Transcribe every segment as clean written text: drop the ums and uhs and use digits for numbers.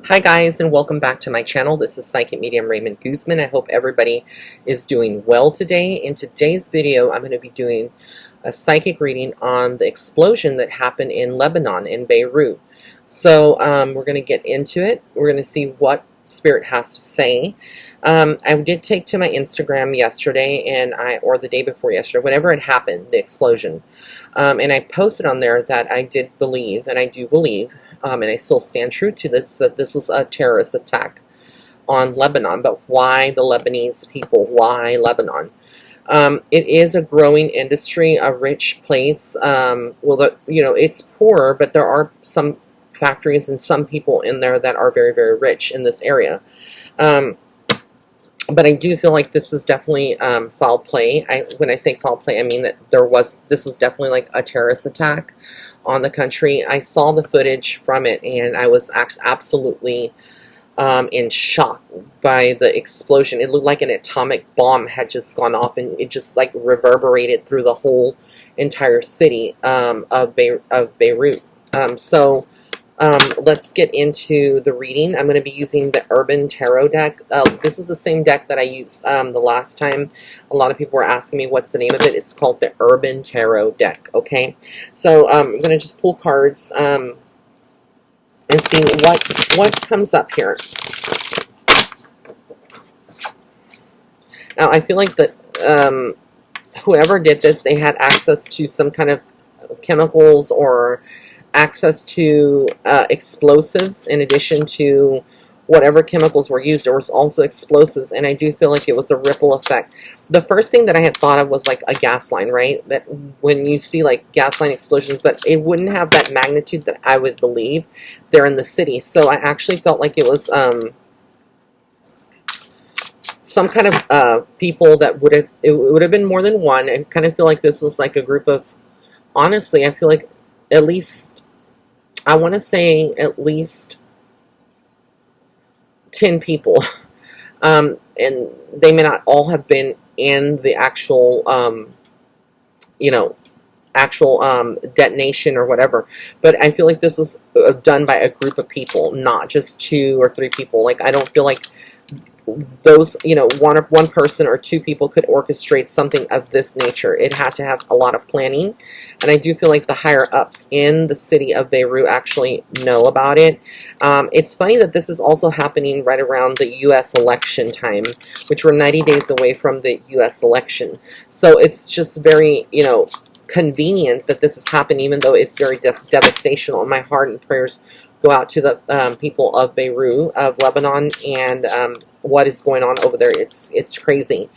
Hi guys, and welcome back to my channel. This is Psychic Medium Raymond Guzman. I hope everybody is doing well today. In today's video, I'm going to be doing a psychic reading on the explosion that happened in Lebanon, in Beirut. So we're going to get into it. We're going to see what Spirit has to say. I did take to my Instagram yesterday, or the day before yesterday, whenever it happened, the explosion. And I posted on there that I did believe, and I do believe, and I still stand true to this, that this was a terrorist attack on Lebanon. But why the Lebanese people? Why Lebanon? It is a growing industry, a rich place. It's poor, but there are some factories and some people in there that are very, very rich in this area. But I do feel like this is definitely foul play. When I say foul play, I mean that this was definitely like a terrorist attack on the country. I saw the footage from it, and I was absolutely in shock by the explosion. It looked like an atomic bomb had just gone off, and it just like reverberated through the whole entire city of Beirut. Let's get into the reading. I'm going to be using the Urban Tarot deck. This is the same deck that I used the last time. A lot of people were asking me what's the name of it. It's called the Urban Tarot deck, okay? So I'm going to just pull cards and see what comes up here. Now, I feel like that whoever did this, they had access to some kind of chemicals or access to explosives in addition to whatever chemicals were used. There was also explosives, and I do feel like it was a ripple effect. The first thing that I had thought of was like a gas line, right? That when you see like gas line explosions, but it wouldn't have that magnitude that I would believe there in the city. So I actually felt like it was some kind of people that it would have been more than one. I kind of feel like this was like a group of, honestly, I feel like at least, I want to say at least 10 people. And they may not all have been in the actual, detonation or whatever. But I feel like this was done by a group of people, not just 2 or 3 people. Like, I don't feel like those, one person or 2 people could orchestrate something of this nature. It had to have a lot of planning, and I do feel like the higher ups in the city of Beirut actually know about it. It's funny that this is also happening right around the U.S. election time, which we're 90 days away from the U.S. election. So it's just very, convenient that this is happening, even though it's very devastational. My heart and prayers go out to the people of Beirut, of Lebanon, and what is going on over there. It's crazy.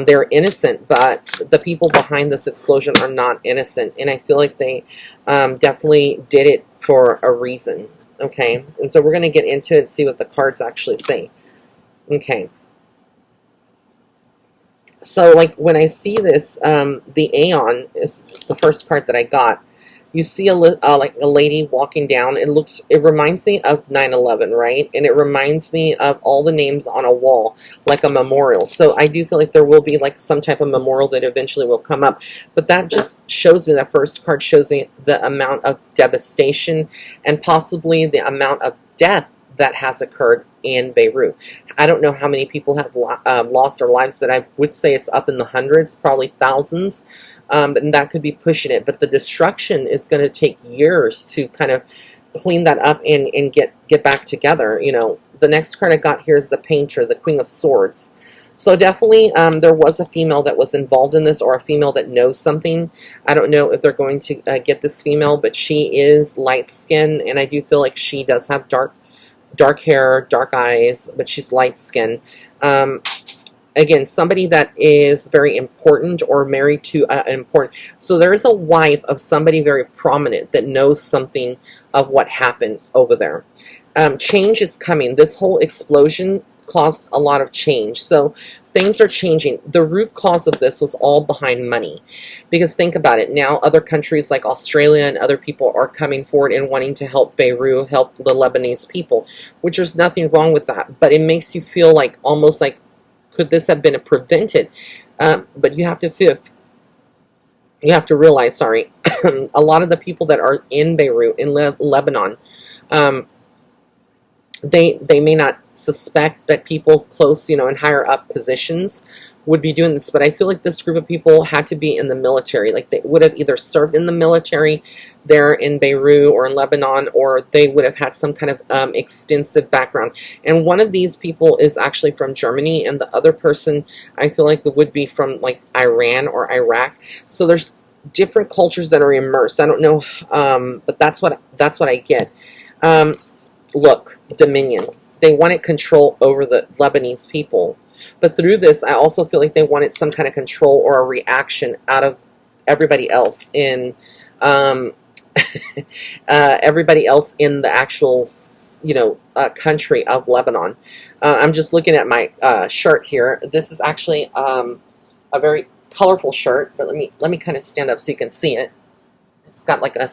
They're innocent, but the people behind this explosion are not innocent, and I feel like they definitely did it for a reason. Okay, and so we're going to get into it and see what the cards actually say. Okay. So, like, when I see this, the Aeon is the first card that I got. You see like a lady walking down. It reminds me of 9/11, right? And it reminds me of all the names on a wall, like a memorial. So I do feel like there will be like some type of memorial that eventually will come up. But that just shows me, that first card shows me the amount of devastation and possibly the amount of death that has occurred in Beirut. I don't know how many people have lost their lives, but I would say it's up in the hundreds, probably thousands. And that could be pushing it. But the destruction is going to take years to kind of clean that up and get back together. The next card I got here is the Painter, the Queen of Swords. So definitely there was a female that was involved in this, or a female that knows something. I don't know if they're going to get this female, but she is light-skinned, and I do feel like she does have dark hair, dark eyes, but she's light-skinned. Again, somebody that is very important or married to important. So there is a wife of somebody very prominent that knows something of what happened over there. Change is coming. This whole explosion caused a lot of change. So things are changing. The root cause of this was all behind money. Because think about it. Now other countries like Australia and other people are coming forward and wanting to help Beirut, help the Lebanese people, which there's nothing wrong with that. But it makes you feel like, almost like, could this have been prevented? But you have to realize, sorry, a lot of the people that are in Beirut, in Lebanon, they may not suspect that people close, you know, in higher up positions would be doing this, but I feel like this group of people had to be in the military. Like they would have either served in the military there in Beirut or in Lebanon, or they would have had some kind of extensive background. And one of these people is actually from Germany, and the other person I feel like would be from like Iran or Iraq. So there's different cultures that are immersed. I don't know, but that's what I get. Look, dominion. They wanted control over the Lebanese people. But through this, I also feel like they wanted some kind of control or a reaction out of everybody else in everybody else in the actual, you know, country of Lebanon. I'm just looking at my shirt here. This is actually a very colorful shirt, but let me kind of stand up so you can see it. It's got like a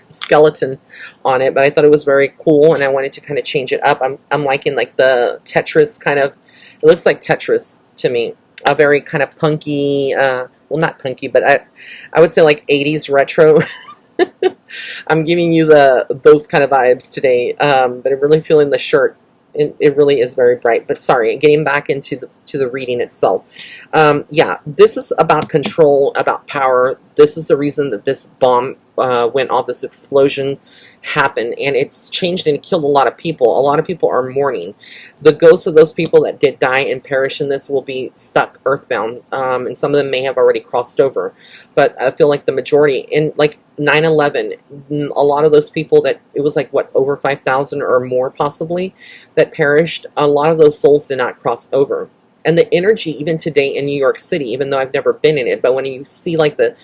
skeleton on it, but I thought it was very cool, and I wanted to kind of change it up. I'm liking like the Tetris kind of. It looks like Tetris to me. A very kind of punky, well, not punky, but I would say like 80s retro. I'm giving you those kind of vibes today, but I'm really feeling the shirt. It really is very bright. But sorry, getting back into the reading itself. Yeah, this is about control, about power. This is the reason that this bomb went off, this explosion happened, and it's changed and killed a lot of people. A lot of people are mourning. The ghosts of those people that did die and perish in this will be stuck earthbound, and some of them may have already crossed over. But I feel like the majority, in like 9/11, a lot of those people that, it was like, what, over 5,000 or more possibly, that perished, a lot of those souls did not cross over. And the energy, even today in New York City, even though I've never been in it, but when you see like the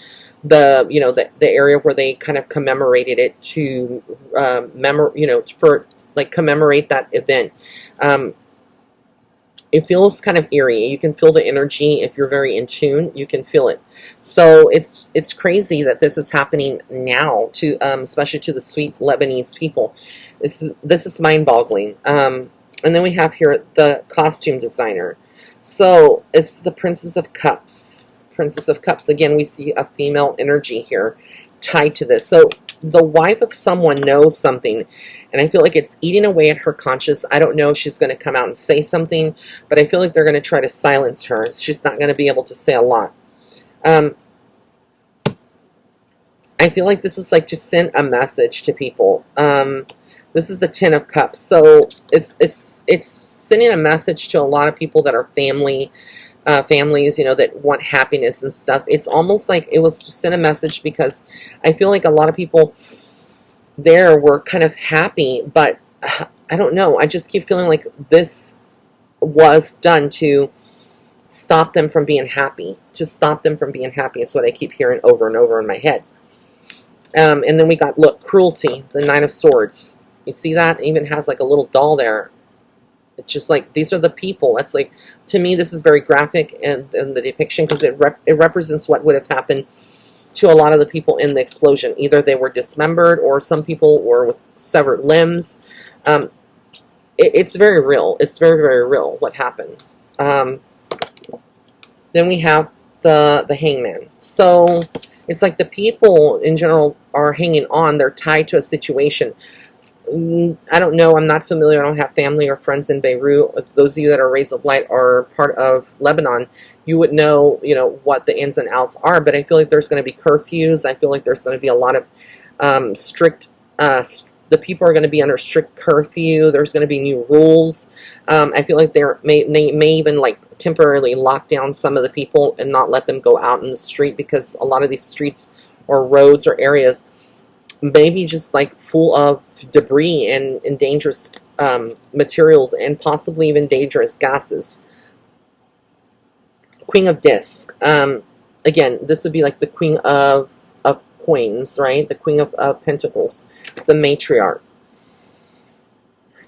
you know, the area where they kind of commemorated it to you know, for like commemorate that event, it feels kind of eerie. You can feel the energy. If you're very in tune, you can feel it. So it's crazy that this is happening now to especially to the sweet Lebanese people. This is mind-boggling. And then we have here the costume designer. So it's the Princess of Cups. Princess of Cups. Again, we see a female energy here tied to this. So the wife of someone knows something, and I feel like it's eating away at her conscience. I don't know if she's going to come out and say something, but I feel like they're going to try to silence her. She's not going to be able to say a lot. I feel like this is like to send a message to people. This is the Ten of Cups. So it's sending a message to a lot of people that are families, you know, that want happiness and stuff. It's almost like it was to send a message, because I feel like a lot of people there were kind of happy, but I don't know. I just keep feeling like this was done to stop them from being happy. To stop them from being happy is what I keep hearing over and over in my head. And then we got, look, cruelty, the Nine of Swords. You see that? It even has like a little doll there. It's just like, these are the people. That's like, to me, this is very graphic in the depiction, because it represents what would have happened to a lot of the people in the explosion. Either they were dismembered, or some people were with severed limbs. It's very real. It's very, very real what happened. Then we have the Hangman. So it's like the people in general are hanging on. They're tied to a situation. I don't know. I'm not familiar. I don't have family or friends in Beirut. If those of you that are Rays of Light are part of Lebanon, you would know, you know, what the ins and outs are. But I feel like there's going to be curfews. I feel like there's going to be a lot of strict. The people are going to be under strict curfew. There's going to be new rules. I feel like they may even like temporarily lock down some of the people and not let them go out in the street, because a lot of these streets or roads or areas maybe just like full of debris and dangerous materials, and possibly even dangerous gases. Queen of Discs. Again, this would be like the Queen of Coins, right? The Queen of Pentacles, the matriarch.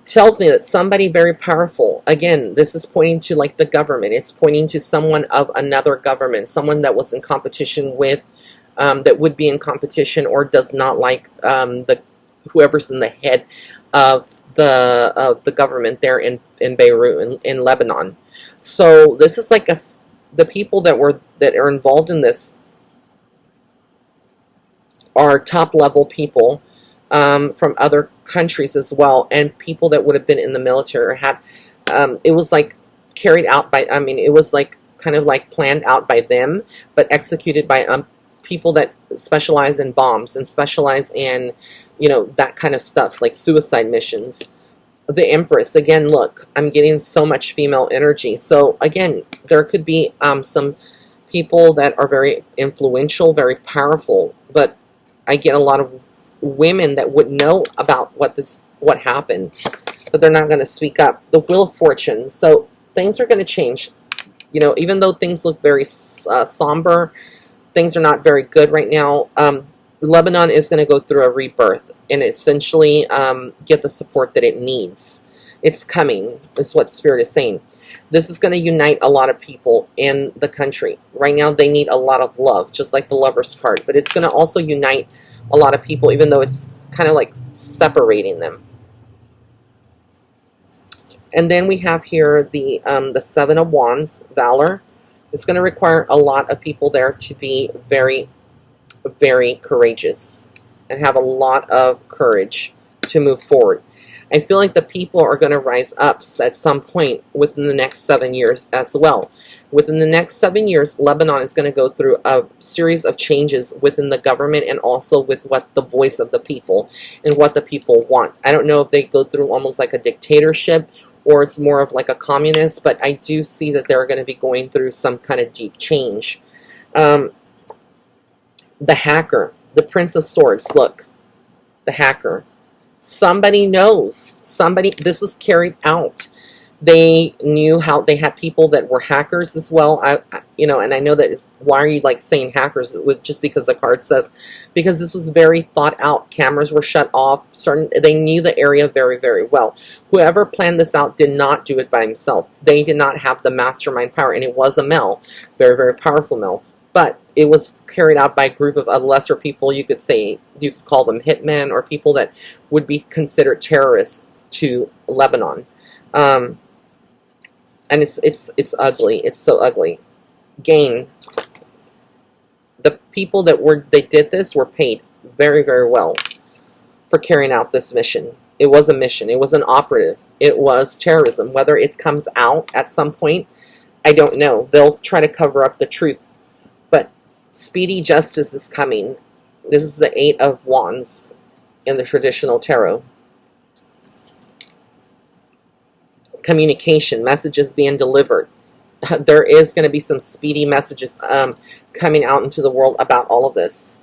Tells me that somebody very powerful, again, this is pointing to like the government. It's pointing to someone of another government, someone that was in competition with, that would be in competition or does not like whoever's in the head of the government there in Beirut, in Lebanon. So this is like the people that are involved in this are top level people from other countries as well, and people that would have been in the military or had, it was like carried out by, I mean, it was like kind of like planned out by them, but executed by people that specialize in bombs and specialize in, you know, that kind of stuff, like suicide missions. The Empress, again, look, I'm getting so much female energy. So again, there could be some people that are very influential, very powerful, but I get a lot of women that would know about what happened, but they're not going to speak up. The Wheel of Fortune. So things are going to change. You know, even though things look very somber, things are not very good right now. Lebanon is going to go through a rebirth and essentially get the support that it needs. It's coming, is what Spirit is saying. This is going to unite a lot of people in the country. Right now, they need a lot of love, just like the Lover's card. But it's going to also unite a lot of people, even though it's kind of like separating them. And then we have here the Seven of Wands, Valor. It's going to require a lot of people there to be very, very courageous and have a lot of courage to move forward. I feel like the people are going to rise up at some point within the next 7 years as well. Within the next 7 years, Lebanon is going to go through a series of changes within the government and also with what the voice of the people and what the people want. I don't know if they go through almost like a dictatorship or it's more of like a communist, but I do see that they're going to be going through some kind of deep change. The hacker, the Prince of Swords, look, the hacker. Somebody knows. Somebody, this was carried out. They knew how, they had people that were hackers as well. You know, and I know that, why are you like saying hackers with just because the card says, because this was very thought out. Cameras were shut off. They knew the area very, very well. Whoever planned this out did not do it by himself. They did not have the mastermind power, and it was a male, very, very powerful male. But it was carried out by a group of lesser people. You could say, you could call them hitmen or people that would be considered terrorists to Lebanon. And it's ugly. It's so ugly. Gain. The people that they did this were paid very, very well for carrying out this mission. It was a mission. It was an operative. It was terrorism. Whether it comes out at some point, I don't know. They'll try to cover up the truth. But speedy justice is coming. This is the Eight of Wands in the traditional tarot. Communication, messages being delivered. There is going to be some speedy messages coming out into the world about all of this.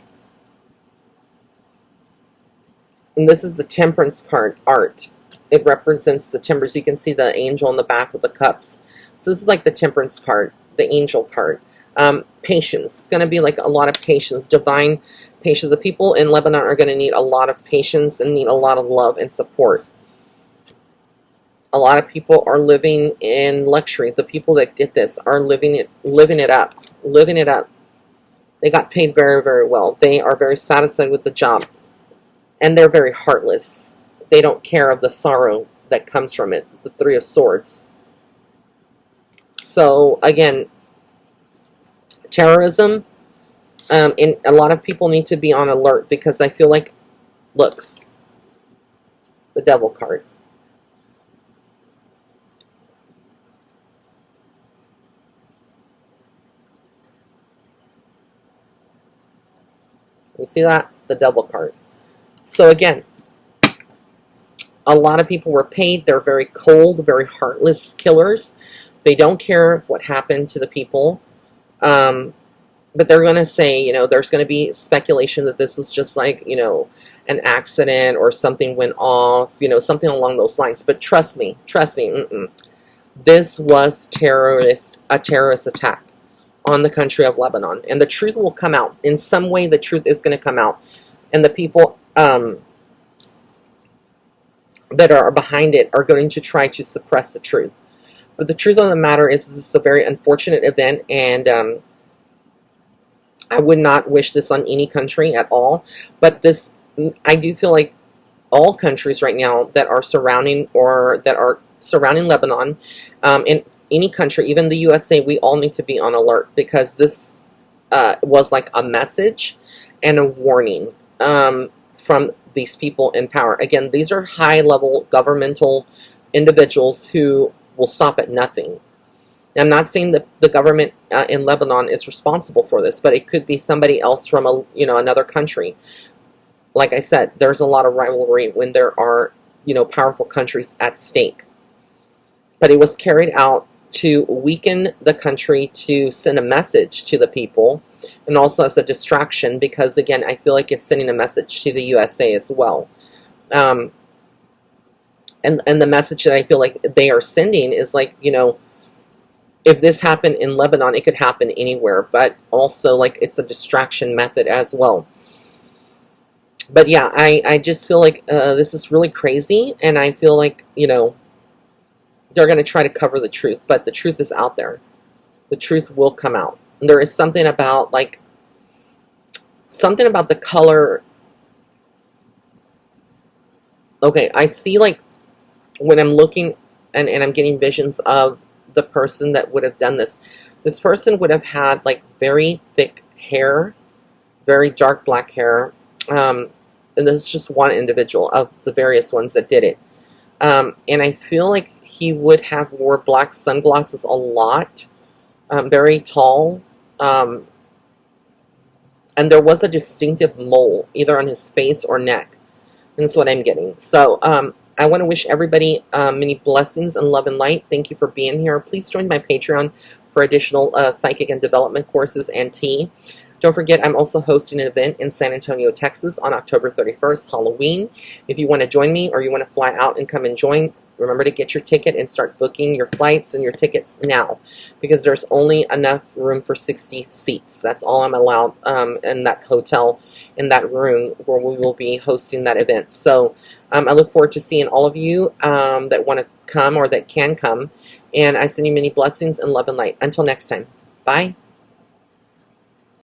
And this is the Temperance card, art. It represents the timbers. You can see the angel in the back with the cups. So this is like the Temperance card, the angel card. Patience. It's going to be like a lot of patience, divine patience. The people in Lebanon are going to need a lot of patience and need a lot of love and support. A lot of people are living in luxury. The people that get this are living it up. They got paid very, very well. They are very satisfied with the job. And they're very heartless. They don't care of the sorrow that comes from it. The Three of Swords. So, again, terrorism. And a lot of people need to be on alert because I feel like, look, the Devil card. You see that? The Devil card. So again, a lot of people were paid. They're very cold, very heartless killers. They don't care what happened to the people. But they're going to say, you know, there's going to be speculation that this was just like, you know, an accident or something went off, you know, something along those lines. But trust me, this was a terrorist attack on the country of Lebanon. And the truth will come out. In some way, the truth is going to come out. And the people that are behind it are going to try to suppress the truth. But the truth of the matter is this is a very unfortunate event. And I would not wish this on any country at all. But this, I do feel like all countries right now that are surrounding Lebanon, in any country, even the USA, we all need to be on alert because this was like a message and a warning from these people in power. Again, these are high-level governmental individuals who will stop at nothing. I'm not saying that the government in Lebanon is responsible for this, but it could be somebody else from another country. Like I said, there's a lot of rivalry when there are powerful countries at stake. But it was carried out to weaken the country, to send a message to the people, and also as a distraction, because again, I feel like it's sending a message to the USA as well. And the message that I feel like they are sending is like, if this happened in Lebanon, it could happen anywhere, but also like it's a distraction method as well. But yeah, I just feel like this is really crazy, and I feel like, they're going to try to cover the truth, but the truth is out there. The truth will come out. And there is something about the color. Okay, I see like when I'm looking and I'm getting visions of the person that would have done this. This person would have had like very thick hair, very dark black hair. And this is just one individual of the various ones that did it. And I feel like he would have wore black sunglasses a lot, very tall, and there was a distinctive mole either on his face or neck. And that's what I'm getting. So I want to wish everybody many blessings and love and light. Thank you for being here. Please join my Patreon for additional psychic and development courses and tea. Don't forget, I'm also hosting an event in San Antonio, Texas on October 31st, Halloween. If you want to join me or you want to fly out and come and join, remember to get your ticket and start booking your flights and your tickets now, because there's only enough room for 60 seats. That's all I'm allowed in that hotel, in that room where we will be hosting that event. So I look forward to seeing all of you that want to come or that can come, and I send you many blessings and love and light. Until next time, bye.